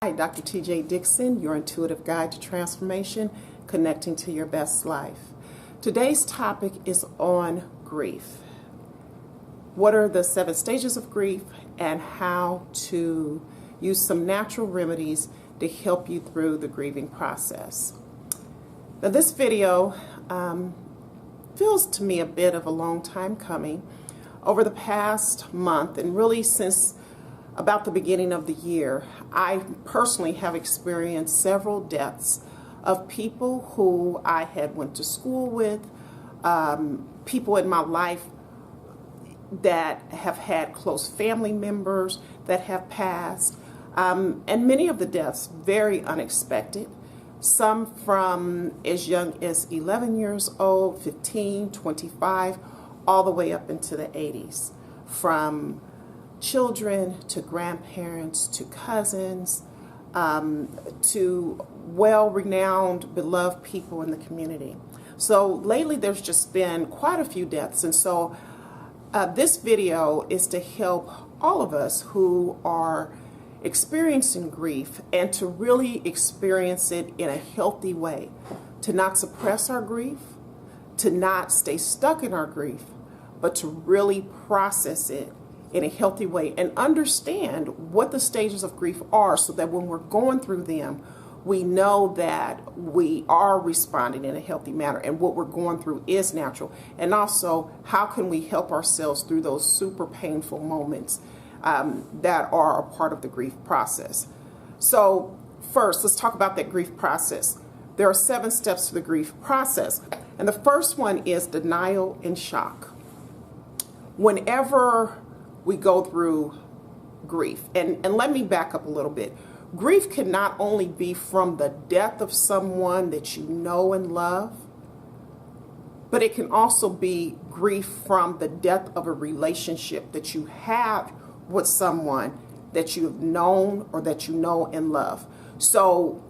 Hi, Dr. TJ Dixon, your intuitive guide to transformation, connecting to your best life. Today's topic is on grief. What are the 7 stages of grief and how to use some natural remedies to help you through the grieving process. Now, this video feels to me a bit of a long time coming. Over the past month, and really since about the beginning of the year, I personally have experienced several deaths of people who I had went to school with, people in my life that have had close family members that have passed, and many of the deaths very unexpected. Some from as young as 11 years old, 15, 25, all the way up into the 80s. From children to grandparents to cousins to well-renowned, beloved people in the community. So lately there's just been quite a few deaths, and so this video is to help all of us who are experiencing grief and to really experience it in a healthy way, to not suppress our grief, to not stay stuck in our grief, but to really process it in a healthy way and understand what the stages of grief are, so that when we're going through them, we know that we are responding in a healthy manner and what we're going through is natural. And also, how can we help ourselves through those super painful moments that are a part of the grief process. So first, let's talk about that grief process. There are 7 steps to the grief process. And the first one is denial and shock. Whenever we go through grief, and let me back up a little bit. Grief can not only be from the death of someone that you know and love, but it can also be grief from the death of a relationship that you have with someone that you've known or that you know and love. So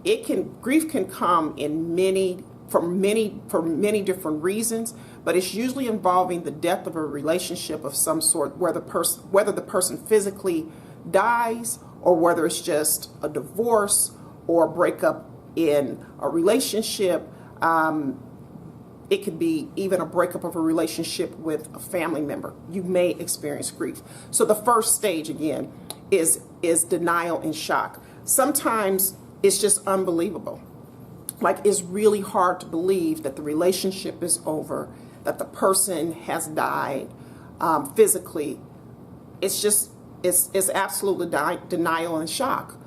grief can come in for many different reasons, but it's usually involving the death of a relationship of some sort, whether the person physically dies or whether it's just a divorce or a breakup in a relationship. It could be even a breakup of a relationship with a family member. You may experience grief. So the first stage, again, is denial and shock. Sometimes it's just unbelievable. Like, it's really hard to believe that the relationship is over, that the person has died physically. It's absolutely denial and shock.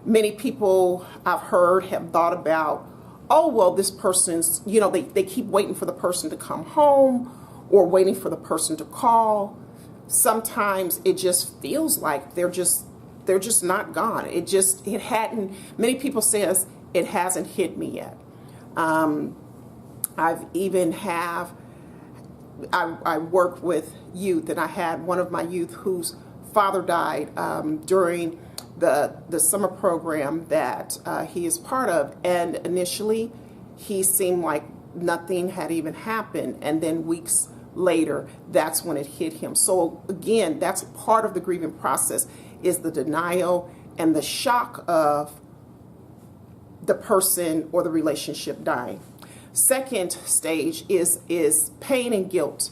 Many people I've heard have thought about, oh, well, this person's, they keep waiting for the person to come home or waiting for the person to call. Sometimes it just feels like they're just not gone. Many people say it hasn't hit me yet. I work with youth, and I had one of my youth whose father died during the summer program that he is part of, and initially he seemed like nothing had even happened, and then weeks later that's when it hit him. So again, that's part of the grieving process, is the denial and the shock of the person or the relationship dying. Second stage is pain and guilt.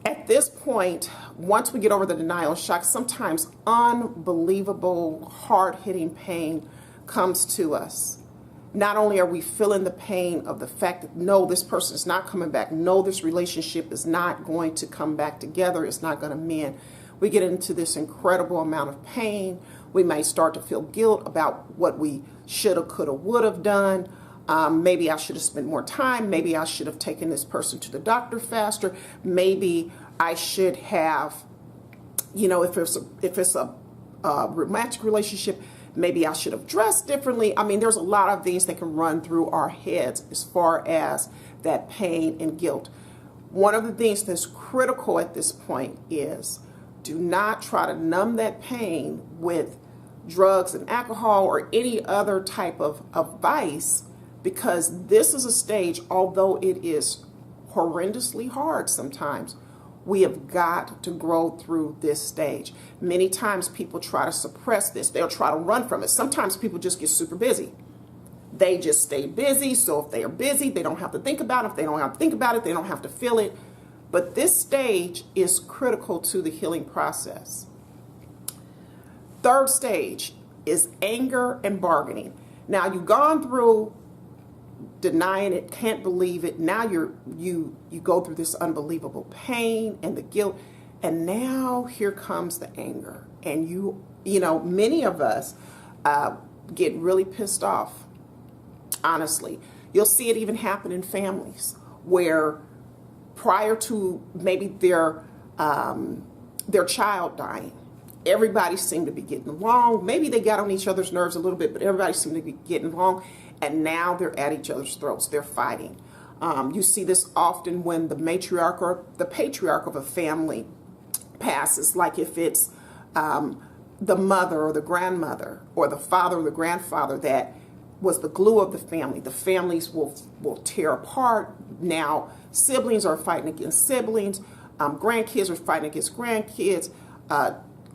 At this point, once we get over the denial and shock, sometimes unbelievable, hard-hitting pain comes to us. Not only are we feeling the pain of the fact that, no, this person is not coming back, no, this relationship is not going to come back together, it's not going to mend. We get into this incredible amount of pain. We may start to feel guilt about what we shoulda, coulda, woulda done. Maybe I should have spent more time. Maybe I should have taken this person to the doctor faster. Maybe I should have, if it's a romantic relationship, maybe I should have dressed differently. I mean, there's a lot of things that can run through our heads as far as that pain and guilt. One of the things that's critical at this point is, do not try to numb that pain with drugs and alcohol or any other type of vice, because this is a stage, although it is horrendously hard sometimes, We have got to grow through this stage. Many times people try to suppress this. They'll try to run from it. Sometimes people just get super busy. They just stay busy. So if they are busy, they don't have to think about it. If they don't have to think about it, they don't have to feel it. But this stage is critical to the healing process. Third stage is anger and bargaining. Now you've gone through denying it, can't believe it. Now you go through this unbelievable pain and the guilt, and now here comes the anger. And you know, many of us get really pissed off. Honestly, you'll see it even happen in families where prior to maybe their child dying, everybody seemed to be getting along. Maybe they got on each other's nerves a little bit, but everybody seemed to be getting along. And now they're at each other's throats. They're fighting. You see this often when the matriarch or the patriarch of a family passes, like if it's the mother or the grandmother or the father or the grandfather that was the glue of the family. The families will tear apart. Now siblings are fighting against siblings. Grandkids are fighting against grandkids.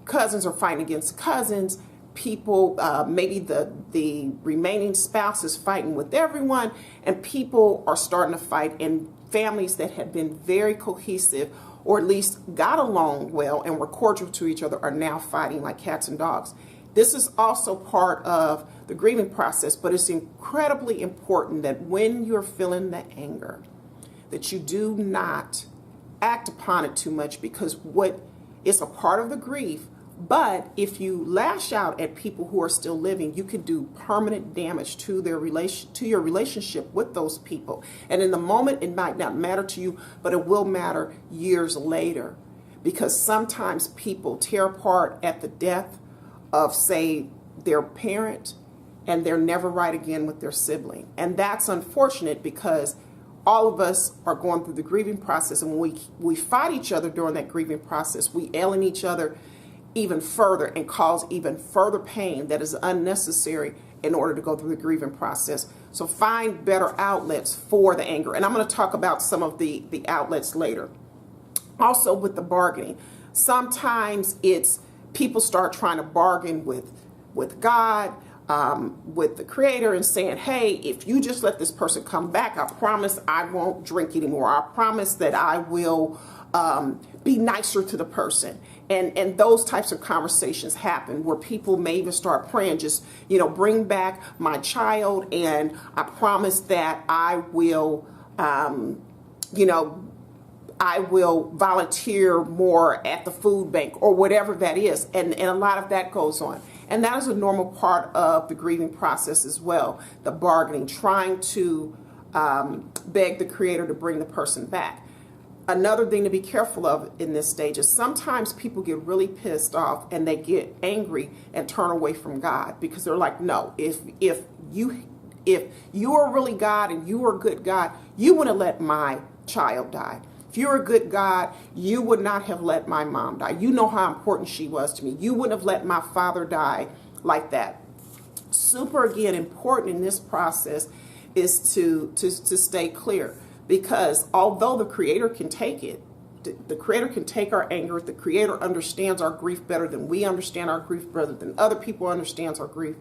Cousins are fighting against cousins. People, maybe the remaining spouse is fighting with everyone, and people are starting to fight. And families that have been very cohesive, or at least got along well and were cordial to each other, are now fighting like cats and dogs. This is also part of the grieving process, but it's incredibly important that when you're feeling the anger, that you do not act upon it too much, because it's a part of the grief. But if you lash out at people who are still living, you can do permanent damage to your relationship with those people. And in the moment, it might not matter to you, but it will matter years later, because sometimes people tear apart at the death of, say, their parent, and they're never right again with their sibling. And that's unfortunate, because all of us are going through the grieving process, and when we fight each other during that grieving process, we alienate each other even further and cause even further pain that is unnecessary in order to go through the grieving process. So find better outlets for the anger. And I'm going to talk about some of the outlets later. Also with the bargaining, sometimes it's people start trying to bargain with God, with the Creator, and saying, hey, if you just let this person come back, I promise I won't drink anymore. I promise that I will be nicer to the person. And those types of conversations happen where people may even start praying, just, bring back my child, and I promise that I will, I will volunteer more at the food bank, or whatever that is. And a lot of that goes on. And that is a normal part of the grieving process as well, the bargaining, trying to beg the Creator to bring the person back. Another thing to be careful of in this stage is sometimes people get really pissed off and they get angry and turn away from God, because they're like, no, if you are really God and you are a good God, you wouldn't let my child die. If you're a good God, you would not have let my mom die. You know how important she was to me. You wouldn't have let my father die like that. Super, again, important in this process is to stay clear. Because although the Creator can take it, the Creator can take our anger, the Creator understands our grief better than we understand our grief, better than other people understand our grief.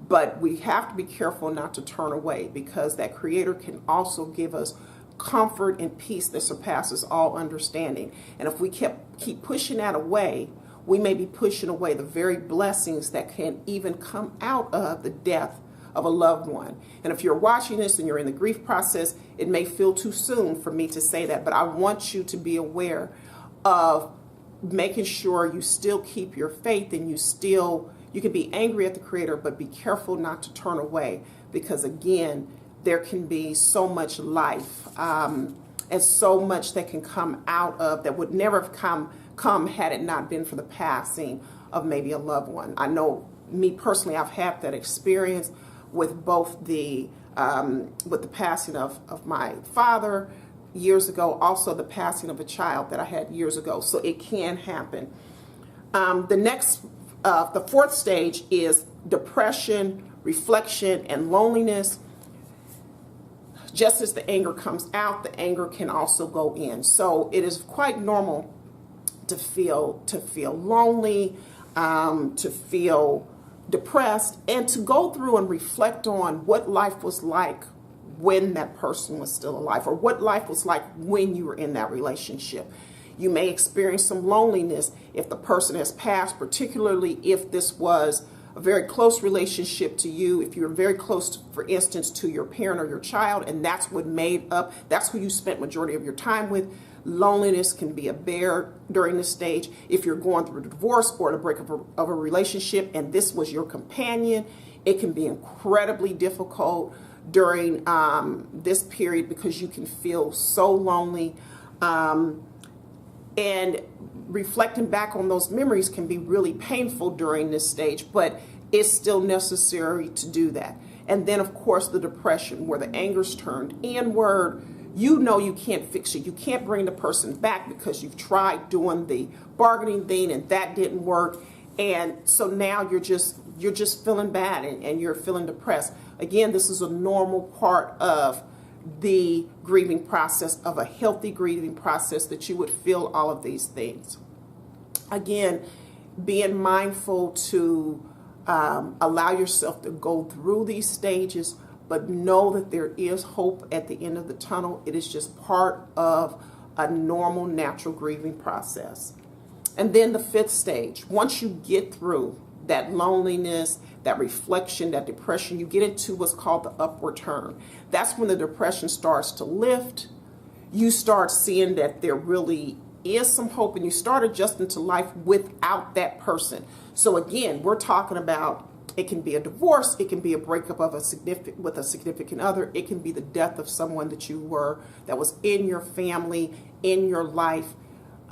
But we have to be careful not to turn away, because that Creator can also give us comfort and peace that surpasses all understanding. And if we keep pushing that away, we may be pushing away the very blessings that can even come out of the death of a loved one. And if you're watching this and you're in the grief process, it may feel too soon for me to say that, but I want you to be aware of making sure you still keep your faith, and you can be angry at the Creator, but be careful not to turn away, because again, there can be so much life and so much that can come out of that would never have come had it not been for the passing of maybe a loved one. I know me personally, I've had that experience with both the passing of my father years ago, also the passing of a child that I had years ago. So it can happen. The fourth stage is depression, reflection, and loneliness. just as the anger comes out, the anger can also go in. So it is quite normal to feel lonely, to feel depressed, and to go through and reflect on what life was like when that person was still alive, or what life was like when you were in that relationship. You may experience some loneliness if the person has passed, particularly if this was a very close relationship to you, if you're very close, for instance, to your parent or your child, and that's who you spent majority of your time with. Loneliness can be a bear during this stage. If you're going through a divorce or the breakup of a relationship and this was your companion, it can be incredibly difficult during this period because you can feel so lonely. And reflecting back on those memories can be really painful during this stage, but it's still necessary to do that. And then, of course, the depression, where the anger's turned inward. You know you can't fix it. You can't bring the person back because you've tried doing the bargaining thing and that didn't work. And so now you're just feeling bad and you're feeling depressed. Again, this is a normal part of the grieving process, of a healthy grieving process, that you would feel all of these things. Again, being mindful to allow yourself to go through these stages, but know that there is hope at the end of the tunnel. It is just part of a normal, natural grieving process. And then the fifth stage, once you get through that loneliness, that reflection, that depression, you get into what's called the upward turn. That's when the depression starts to lift. You start seeing that there really is some hope, and you start adjusting to life without that person. So again, we're talking about, it can be a divorce, it can be a breakup of with a significant other, it can be the death of someone that was in your family, in your life.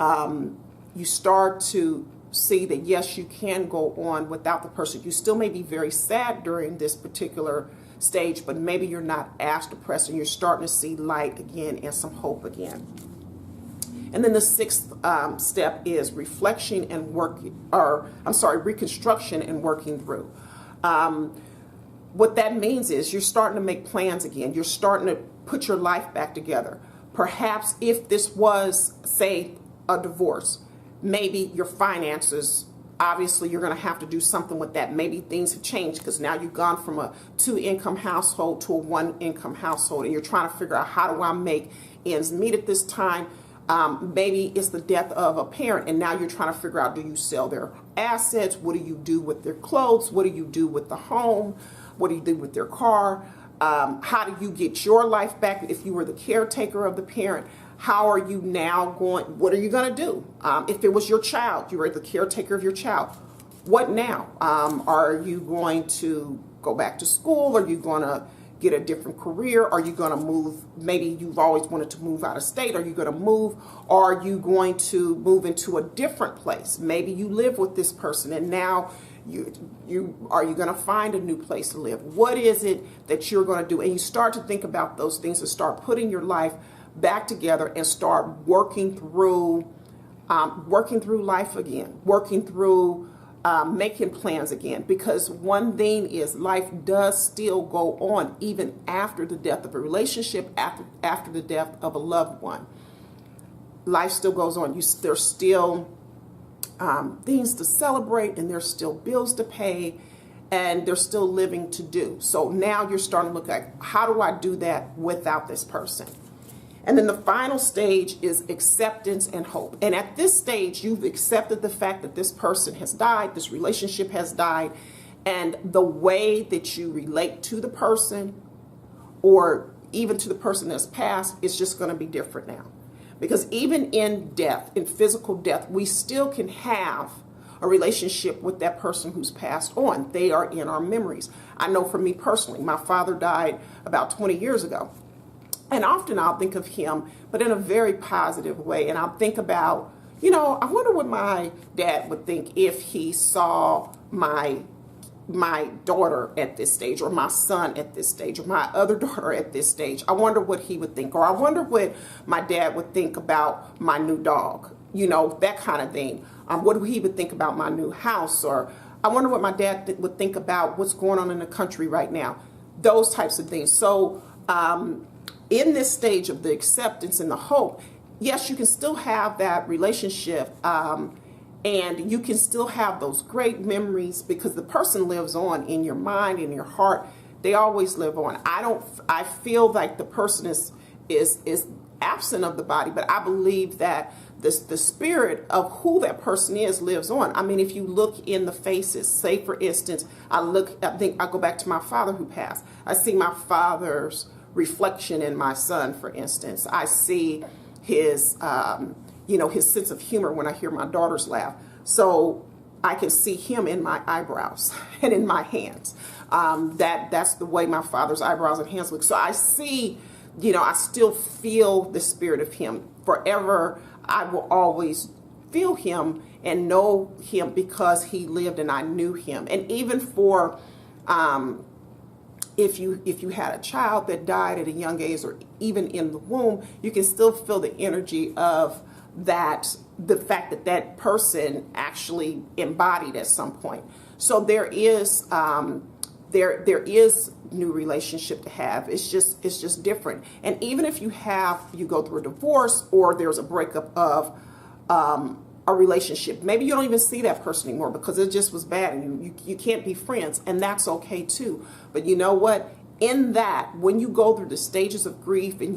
You start to see that yes, you can go on without the person. You still may be very sad during this particular stage, but maybe you're not as depressed, and you're starting to see light again and some hope again. And then the sixth step is reconstruction and working through. What that means is you're starting to make plans again. You're starting to put your life back together. Perhaps if this was, say, a divorce, maybe your finances, obviously you're going to have to do something with that. Maybe things have changed because now you've gone from a 2-income household to a 1-income household, and you're trying to figure out, how do I make ends meet at this time? Maybe it's the death of a parent, and now you're trying to figure out, do you sell their assets? What do you do with their clothes? What do you do with the home? What do you do with their car? How do you get your life back if you were the caretaker of the parent? How are you now going? What are you going to do? If it was your child, you were the caretaker of your child. What now? Are you going to go back to school? Are you going to get a different career? Are you going to move? Maybe you've always wanted to move out of state. Are you going to move? Are you going to move into a different place? Maybe you live with this person and now are you going to find a new place to live? What is it that you're going to do? And you start to think about those things and start putting your life back together and start working through life again, working through making plans again, because one thing is, life does still go on even after the death of a relationship, after the death of a loved one. Life still goes on. There's still things to celebrate, and there's still bills to pay, and there's still living to do. So now you're starting to look at, how do I do that without this person? And then the final stage is acceptance and hope. And at this stage, you've accepted the fact that this person has died, this relationship has died, and the way that you relate to the person, or even to the person that's passed, is just going to be different now. Because even in death, in physical death, we still can have a relationship with that person who's passed on. They are in our memories. I know for me personally, my father died about 20 years ago. And often I'll think of him, but in a very positive way. And I'll think about, I wonder what my dad would think if he saw my daughter at this stage, or my son at this stage, or my other daughter at this stage. I wonder what he would think. Or I wonder what my dad would think about my new dog, that kind of thing. What he would think about my new house. Or I wonder what my dad would think about what's going on in the country right now. Those types of things. So in this stage of the acceptance and the hope, yes, you can still have that relationship, and you can still have those great memories because the person lives on in your mind, in your heart. They always live on. I feel like the person is absent of the body, but I believe that the spirit of who that person is lives on. I mean, if you look in the faces, say for instance, I go back to my father who passed. I see my father's reflection in my son, for instance. I see his, his sense of humor when I hear my daughters laugh. So I can see him in my eyebrows and in my hands. That's the way my father's eyebrows and hands look. So I see, I still feel the spirit of him. Forever, I will always feel him and know him because he lived and I knew him. And even for, if you had a child that died at a young age or even in the womb, you can still feel the energy of that, the fact that that person actually embodied at some point. So there is new relationship to have. It's just different. And even if you go through a divorce or there's a breakup of a relationship, maybe you don't even see that person anymore because it just was bad and you can't be friends, and that's okay too. But you know what? In that, when you go through the stages of grief and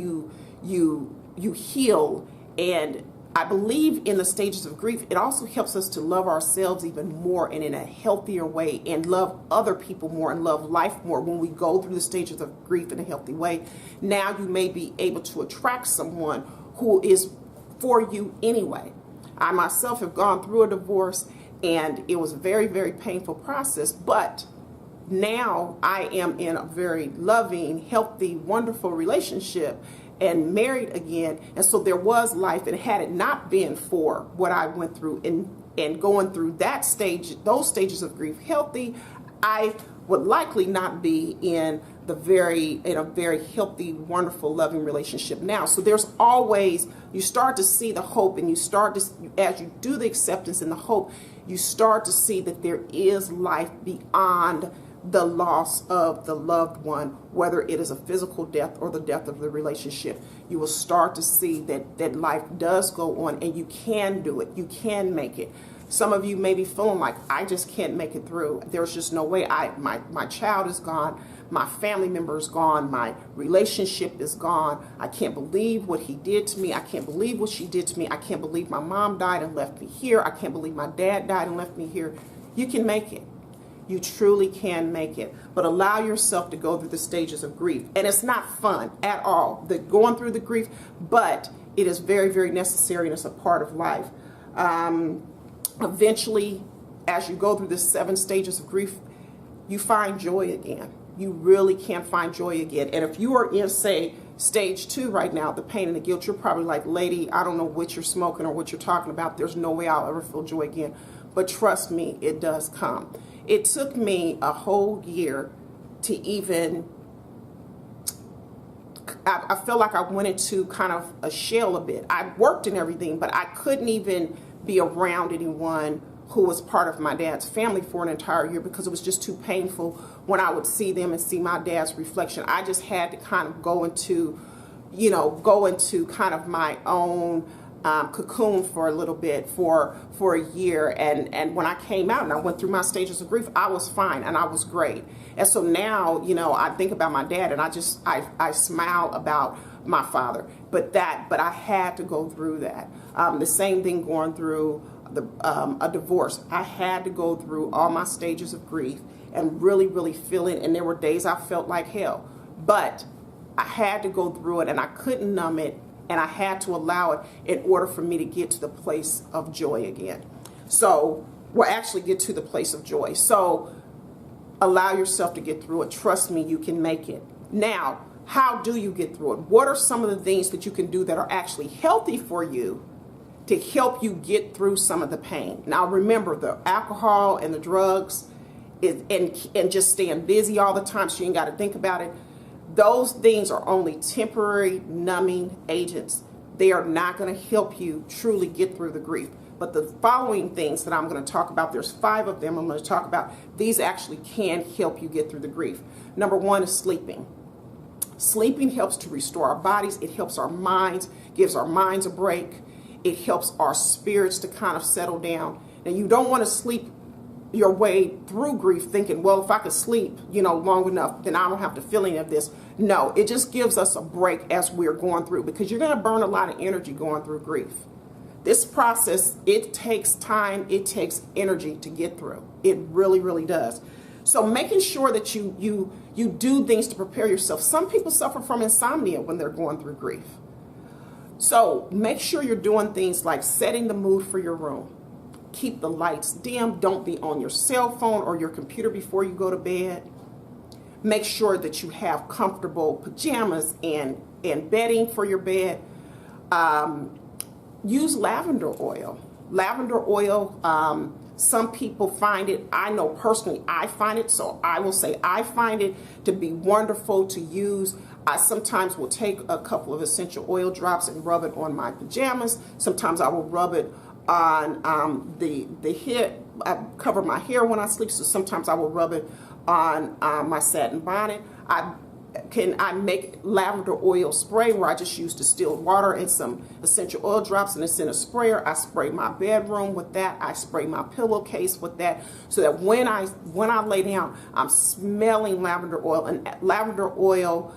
you heal, and I believe in the stages of grief, it also helps us to love ourselves even more and in a healthier way, and love other people more and love life more when we go through the stages of grief in a healthy way. Now you may be able to attract someone who is for you anyway. I myself have gone through a divorce and it was a very, very painful process, but now I am in a very loving, healthy, wonderful relationship and married again. And so there was life, and had it not been for what I went through and going through that stage, those stages of grief healthy, I would likely not be in a very healthy, wonderful, loving relationship now. So there's always, you start to see the hope, and you start to, as you do the acceptance and the hope, you start to see that there is life beyond the loss of the loved one, whether it is a physical death or the death of the relationship. You will start to see that life does go on, and you can do it. You can make it. Some of you may be feeling like, I just can't make it through. There's just no way. My child is gone. My family member is gone. My relationship is gone. I can't believe what he did to me. I can't believe what she did to me. I can't believe my mom died and left me here. I can't believe my dad died and left me here. You can make it. You truly can make it, but allow yourself to go through the stages of grief. And it's not fun at all, going through the grief, but it is very, very necessary, and it's a part of life. Eventually, as you go through the 7 stages of grief, you find joy again. You really can find joy again. And if you are in, say, stage 2 right now, the pain and the guilt, you're probably like, lady, I don't know what you're smoking or what you're talking about. There's no way I'll ever feel joy again. But trust me, it does come. It took me a whole year to even, I feel like I went into kind of a shell a bit. I worked and everything, but I couldn't even be around anyone who was part of my dad's family for an entire year because it was just too painful when I would see them and see my dad's reflection. I just had to kind of go into kind of my own cocoon for a little bit, for a year, and when I came out and I went through my stages of grief, I was fine and I was great. And so now, I think about my dad and I smile about my father, but I had to go through that. The same thing going through a divorce. I had to go through all my stages of grief and really, really feel it. And there were days I felt like hell, but I had to go through it, and I couldn't numb it. And I had to allow it in order for me to get to the place of joy again. So, actually get to the place of joy. So, allow yourself to get through it. Trust me, you can make it. Now, how do you get through it? What are some of the things that you can do that are actually healthy for you to help you get through some of the pain? Now, remember, the alcohol and the drugs and just staying busy all the time so you ain't got to think about it. Those things are only temporary numbing agents. They are not going to help you truly get through the grief. But the following things that I'm going to talk about, there's 5 of them I'm going to talk about. These actually can help you get through the grief. Number 1 is sleeping. Sleeping helps to restore our bodies. It helps our minds, gives our minds a break. It helps our spirits to kind of settle down. Now, you don't want to sleep your way through grief thinking, well, if I could sleep, long enough, then I don't have to feel any of this. No, it just gives us a break as we're going through, because you're going to burn a lot of energy going through grief. This process, it takes time, it takes energy to get through. It really, really does. So making sure that you do things to prepare yourself. Some people suffer from insomnia when they're going through grief. So make sure you're doing things like setting the mood for your room. Keep the lights dim. Don't be on your cell phone or your computer before you go to bed. Make sure that you have comfortable pajamas and bedding for your bed. Use lavender oil. Lavender oil, some people find it, I know personally I find it, so I will say I find it to be wonderful to use. I sometimes will take a couple of essential oil drops and rub it on my pajamas. Sometimes I will rub it on the hair. I cover my hair when I sleep, so sometimes I will rub it on my satin bonnet. I make lavender oil spray where I just use distilled water and some essential oil drops, and it's in a sprayer. I spray my bedroom with that. I spray my pillowcase with that, so that when I lay down, I'm smelling lavender oil. And lavender oil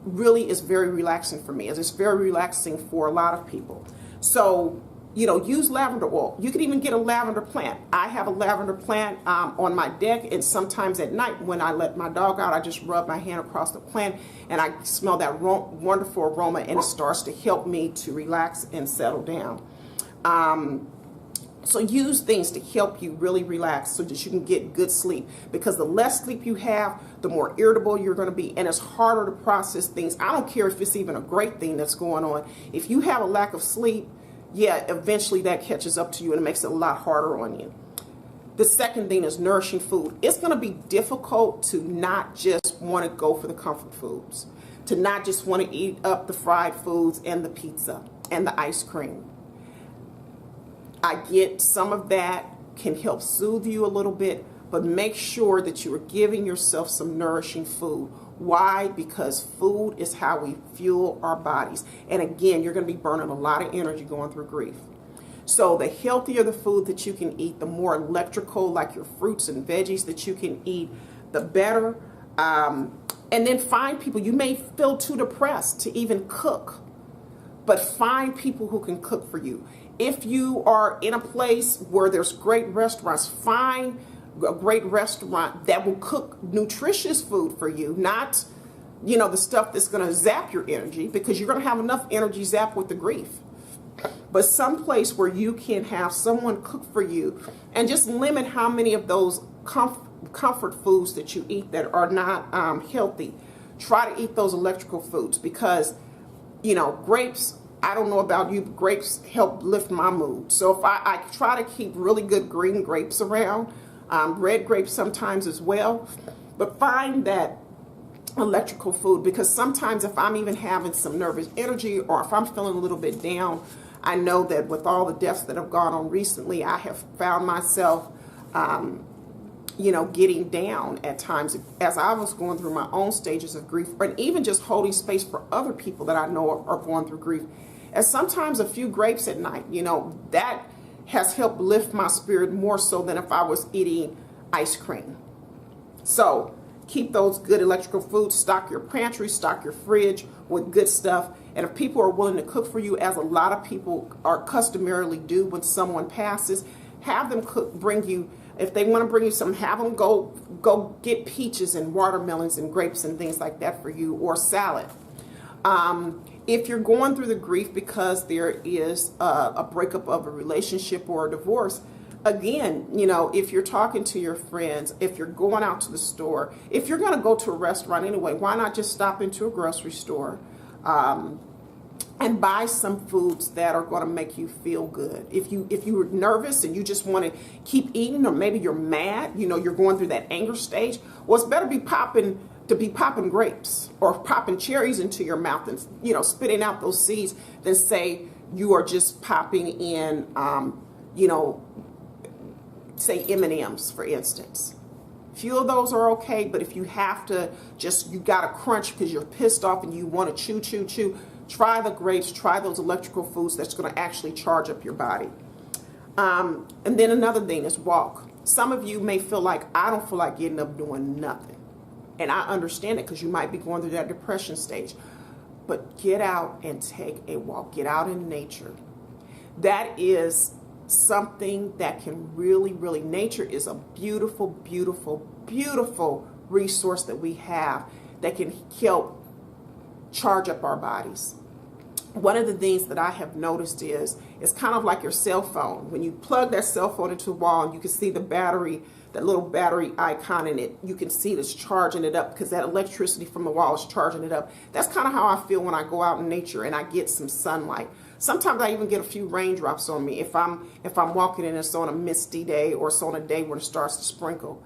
really is very relaxing for me. It's very relaxing for a lot of people. So use lavender oil. You can even get a lavender plant. I have a lavender plant on my deck, and sometimes at night when I let my dog out, I just rub my hand across the plant and I smell that wonderful aroma, and it starts to help me to relax and settle down. So use things to help you really relax so that you can get good sleep, because the less sleep you have, the more irritable you're going to be, and it's harder to process things. I don't care if it's even a great thing that's going on. If you have a lack of sleep, yeah, eventually that catches up to you and it makes it a lot harder on you. The second thing is nourishing food. It's going to be difficult to not just want to go for the comfort foods, to not just want to eat up the fried foods and the pizza and the ice cream. I get some of that can help soothe you a little bit, but make sure that you are giving yourself some nourishing food. Why? Because food is how we fuel our bodies. And again, you're going to be burning a lot of energy going through grief. So the healthier the food that you can eat, the more electrical, like your fruits and veggies that you can eat, the better. And then find people. You may feel too depressed to even cook, but find people who can cook for you. If you are in a place where there's great restaurants, find a great restaurant that will cook nutritious food for you, not the stuff that's going to zap your energy, because you're going to have enough energy zapped with the grief. But some place where you can have someone cook for you, and just limit how many of those comfort foods that you eat that are not healthy. Try to eat those electrical foods, because grapes, I don't know about you, but grapes help lift my mood. So if I try to keep really good green grapes around, red grapes sometimes as well, but find that electrical food, because sometimes if I'm even having some nervous energy, or if I'm feeling a little bit down, I know that with all the deaths that have gone on recently, I have found myself getting down at times as I was going through my own stages of grief, and even just holding space for other people that I know are going through grief. And sometimes a few grapes at night, that has helped lift my spirit more so than if I was eating ice cream. So keep those good electrical foods, stock your pantry, stock your fridge with good stuff. And if people are willing to cook for you, as a lot of people are customarily do when someone passes, have them bring you, if they want to bring you some, have them go get peaches and watermelons and grapes and things like that for you, or salad. If you're going through the grief because there is a breakup of a relationship or a divorce, again, if you're talking to your friends, if you're going out to the store, if you're going to go to a restaurant anyway, why not just stop into a grocery store and buy some foods that are going to make you feel good. If you're nervous and you just want to keep eating, or maybe you're mad, you're going through that anger stage, well, it's better to be popping grapes or popping cherries into your mouth and spitting out those seeds than say you are just popping in say M&Ms, for instance. few of those are okay, but if you have to you got to crunch because you're pissed off and you want to chew, try the grapes, try those electrical foods that's going to actually charge up your body. And then another thing is walk. Some of you may feel like, I don't feel like getting up doing nothing. And I understand it because you might be going through that depression stage. But get out and take a walk. Get out in nature. That is something that can really, really, nature is a beautiful, beautiful, beautiful resource that we have that can help charge up our bodies. One of the things that I have noticed is it's kind of like your cell phone. When you plug that cell phone into the wall and you can see the battery, that little battery icon in it, you can see it's charging it up because that electricity from the wall is charging it up. That's kind of how I feel when I go out in nature and I get some sunlight. Sometimes I even get a few raindrops on me if I'm walking and it's on a misty day or it's on a day when it starts to sprinkle.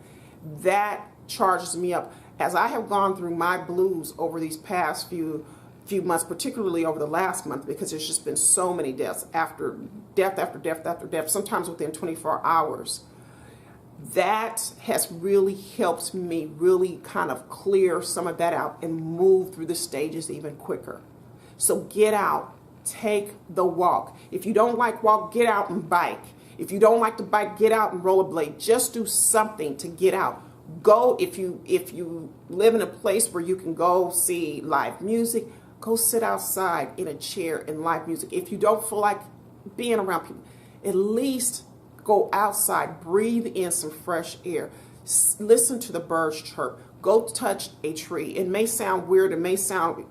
That charges me up. As I have gone through my blues over these past few months, particularly over the last month, because there's just been so many deaths after death after death after death, sometimes within 24 hours. That has really helped me really kind of clear some of that out and move through the stages even quicker. So get out, take the walk. If you don't like walk, get out and bike. If you don't like to bike, get out and rollerblade. Just do something to get out. Go, if you live in a place where you can go see live music, go sit outside in a chair in live music. If you don't feel like being around people, at least go outside, breathe in some fresh air, listen to the birds chirp, go touch a tree. It may sound weird, it may sound,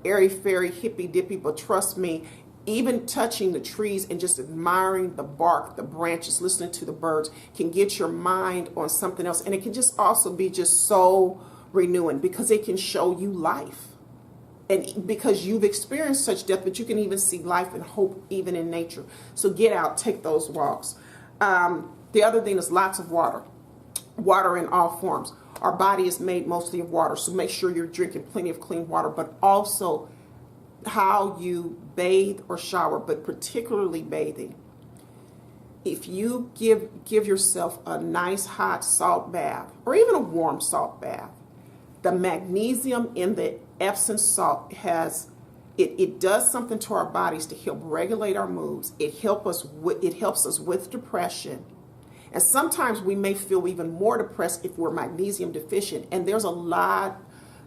airy-fairy, hippy-dippy, but trust me, even touching the trees and just admiring the bark, the branches, listening to the birds can get your mind on something else. And it can just also be just so renewing because it can show you life. And because you've experienced such death, but you can even see life and hope even in nature. So get out, take those walks. The other thing is lots of water. Water in all forms. Our body is made mostly of water, so make sure you're drinking plenty of clean water, but also how you bathe or shower, but particularly bathing. If you give yourself a nice hot salt bath or even a warm salt bath, the magnesium in the Epsom salt it does something to our bodies to help regulate our moods. It helps us with depression. And sometimes we may feel even more depressed if we're magnesium deficient. And there's a lot,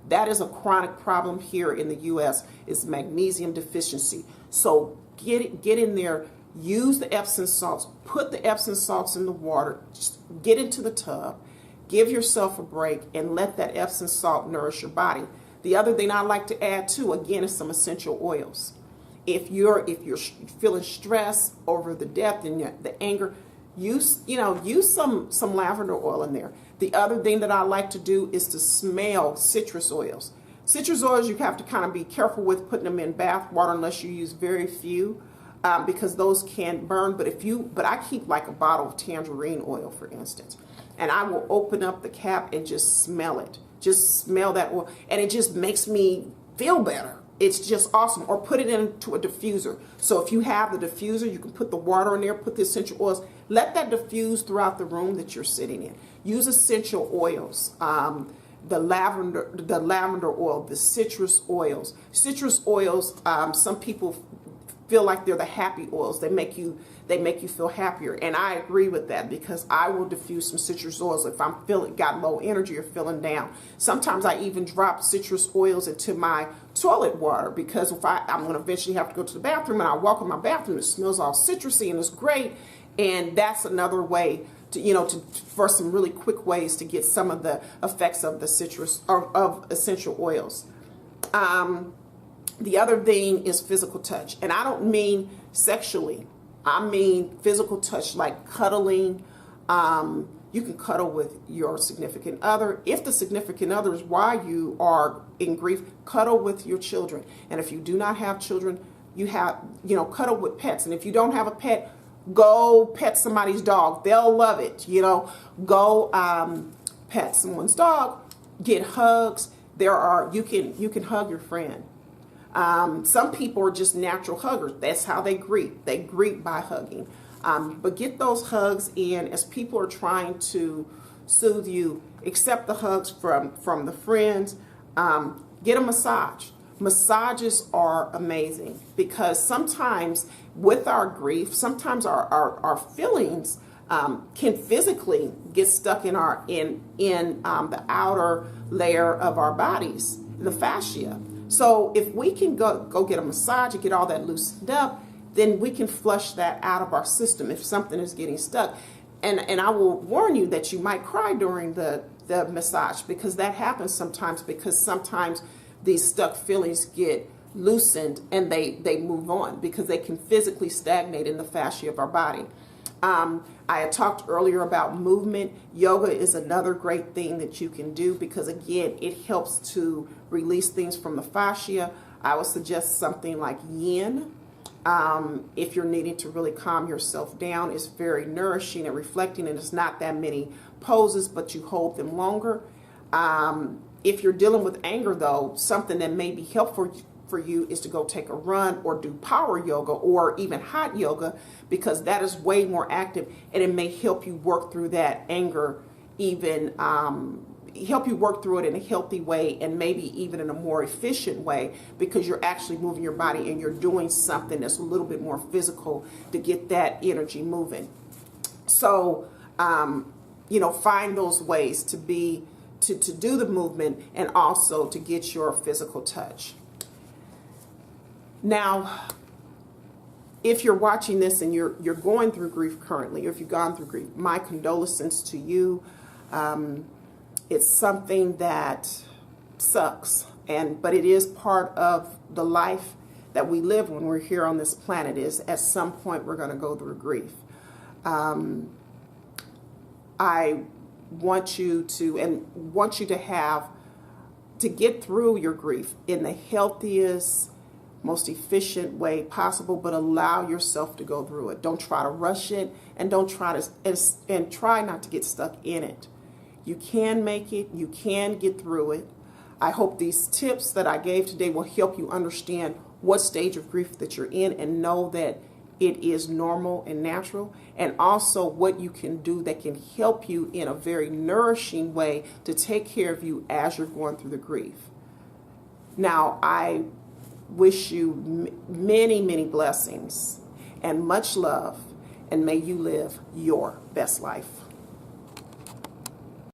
that is a chronic problem here in the U.S. is magnesium deficiency. So get in there, use the Epsom salts, put the Epsom salts in the water, just get into the tub, give yourself a break, and let that Epsom salt nourish your body. The other thing I like to add too, again, is some essential oils. If you're feeling stress over the death and the anger, use some lavender oil in there. The other thing that I like to do is to smell citrus oils. Citrus oils you have to kind of be careful with putting them in bath water unless you use very few because those can burn. But I keep like a bottle of tangerine oil, for instance, and I will open up the cap and just smell it. Just smell that oil, and it just makes me feel better. It's just awesome. Or put it into a diffuser. So if you have the diffuser, you can put the water in there, put the essential oils. Let that diffuse throughout the room that you're sitting in. Use essential oils, the lavender oil, the citrus oils. Citrus oils, some people feel like they're the happy oils. They make you feel happier, and I agree with that because I will diffuse some citrus oils if I'm got low energy or feeling down. Sometimes I even drop citrus oils into my toilet water because if I'm going to eventually have to go to the bathroom and I walk in my bathroom, it smells all citrusy and it's great. And that's another way for some really quick ways to get some of the effects of the citrus or of essential oils. The other thing is physical touch. And I don't mean sexually. I mean physical touch, like cuddling. You can cuddle with your significant other. If the significant other is why you are in grief, cuddle with your children. And if you do not have children, cuddle with pets. And if you don't have a pet, go pet somebody's dog. They'll love it. Go pet someone's dog. Get hugs. You can hug your friend. Some people are just natural huggers. That's how they greet. They greet by hugging. But get those hugs in as people are trying to soothe you. Accept the hugs from the friends. Get a massage. Massages are amazing because sometimes with our grief, sometimes our feelings can physically get stuck in the outer layer of our bodies, the fascia. So if we can go get a massage and get all that loosened up, then we can flush that out of our system if something is getting stuck. And I will warn you that you might cry during the massage, because that happens sometimes, because sometimes these stuck feelings get loosened and they move on because they can physically stagnate in the fascia of our body. I had talked earlier about movement. Yoga is another great thing that you can do because, again, it helps to release things from the fascia. I would suggest something like yin. If you're needing to really calm yourself down, it's very nourishing and reflecting, and it's not that many poses, but you hold them longer. If you're dealing with anger, though, something that may be helpful for you is to go take a run or do power yoga or even hot yoga, because that is way more active and it may help you work through that anger, even help you work through it in a healthy way and maybe even in a more efficient way, because you're actually moving your body and you're doing something that's a little bit more physical to get that energy moving. So, find those ways to do the movement and also to get your physical touch. Now, if you're watching this and you're going through grief currently, or if you've gone through grief, my condolences to you. It's something that sucks, but it is part of the life that we live when we're here on this planet. Is at some point we're going to go through grief. I want you to get through your grief in the healthiest, most efficient way possible, but allow yourself to go through it. Don't try to rush it, and try not to get stuck in it. You can make it. You can get through it. I hope these tips that I gave today will help you understand what stage of grief that you're in and know that it is normal and natural, and also what you can do that can help you in a very nourishing way to take care of you as you're going through the grief. Now, I wish you many, many blessings and much love, and may you live your best life.